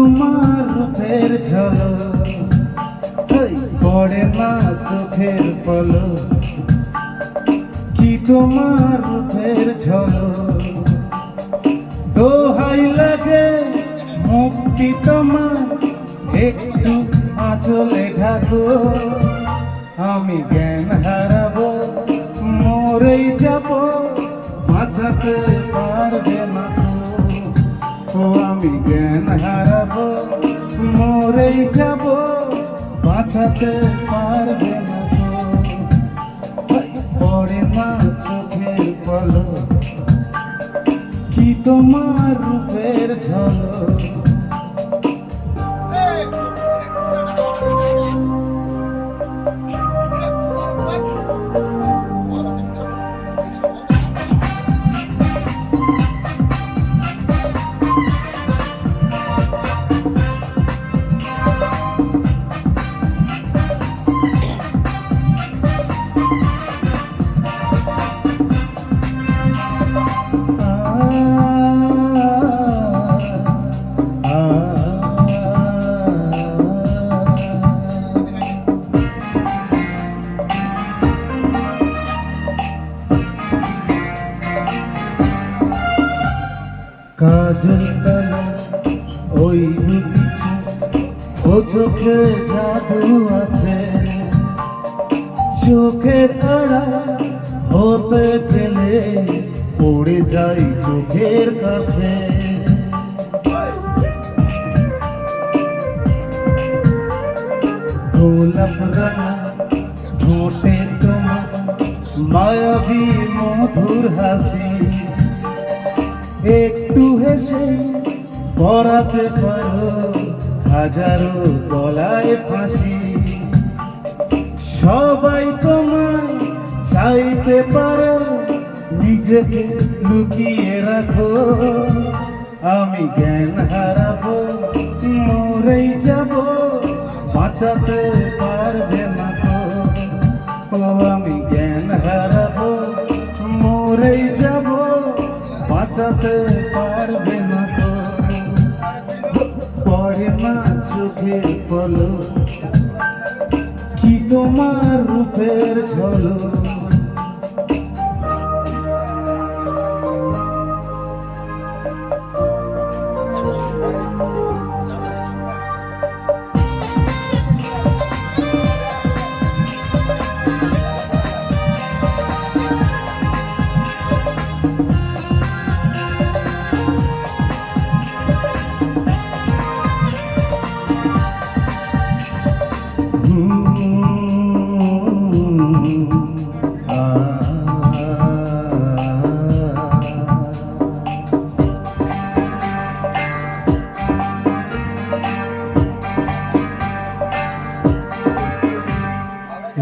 তোমার রূপের ঝলক পড়ে না চোখের পলক, কি তোমার রূপের ঝলক। দোহাই লাগে মুক্তি তোমার, একটু আঁচলে ঢাকো। আমি জ্ঞান হারাবো, মরেই যাব, বাঁচাতে পারবে না ও। আমি জ্ঞান হারাবো, মরেই যাব, বাঁচাতে পারবে না পড়ে না চোখের পলক, কি তোমার রূপের ঝলক। কাজল তলা ওই দুটি ও চোখে জাদু আছে, চোখের আড়া হতে গেলে পড়ে যাই চোখের কাছে। গোলাপ রাঙা ঠোঁটে তোমার মায়াবী মধুর হাসি, একটু হেসে পরাতে পারো হাজারো গলায় ফাঁসি। সবাই তোমায় চাইতে পারে, নিজেকে লুকিয়ে রাখো। আমি জ্ঞান হারাবো, মরেই যাব, বাঁচাতে পারবে না ও। আমি জ্ঞান হারাবো, মরেই যাব, বাঁচাতে পারবে না পড়ে না চোখের পলক, কি তোমার রূপের ঝলক।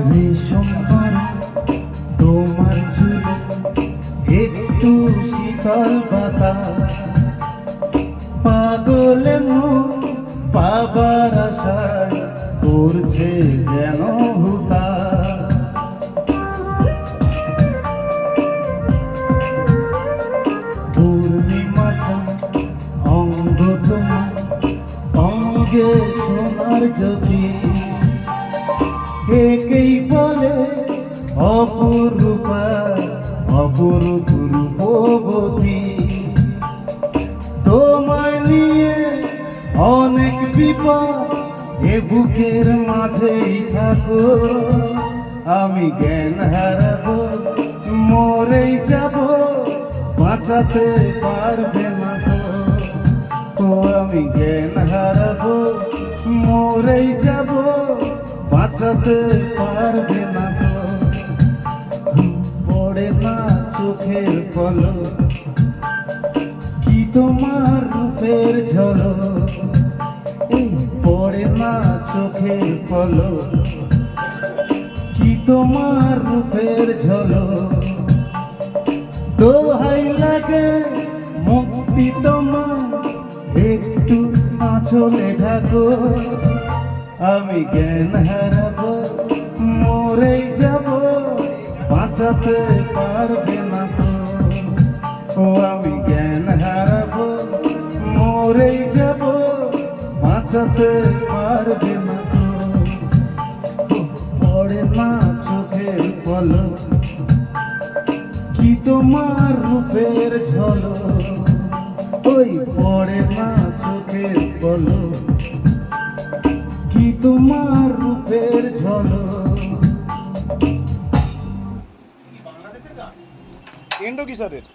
রেশম তোমার চুলে একটু শীতল বাতাস, পাগলে মন পাবার আশায় করছে যেন হুতাশ। পূর্ণিমা অঙ্গ তোমার অঙ্গে সোনার জ্যোতি, একেই বলে অপরূপা অপরূপ রূপবতী। তোমায় নিয়ে অনেক বিপদ, এ বুকের মাঝেই থাকো। আমি জ্ঞান হারাবো, মরেই যাব, বাঁচাতে পারবে না ও। আমি জ্ঞান হারাবো, মরেই যাব, বাঁচাতে পারবে না পড়ে না চোখের পলক, কি তোমার রূপের ঝলক। পড়ে না চোখের পলক, কি তোমার রূপের ঝলক। দোহাই লাগে মুক্তি তোমার, একটু আঁচলে ঢাকো। আমি জ্ঞান হারাবো, মরেই যাব, বাঁচাতে পারবে না ও। আমি জ্ঞান হারাবো, মরেই যাব, বাঁচাতে পারবে না তো। পড়ে না চোখের পলক, কি তোমার রূপের ঝলক, ওই পড়ে না চোখের পলক, কি তোমার রূপের ঝলক। এন্ডো কি স্যারের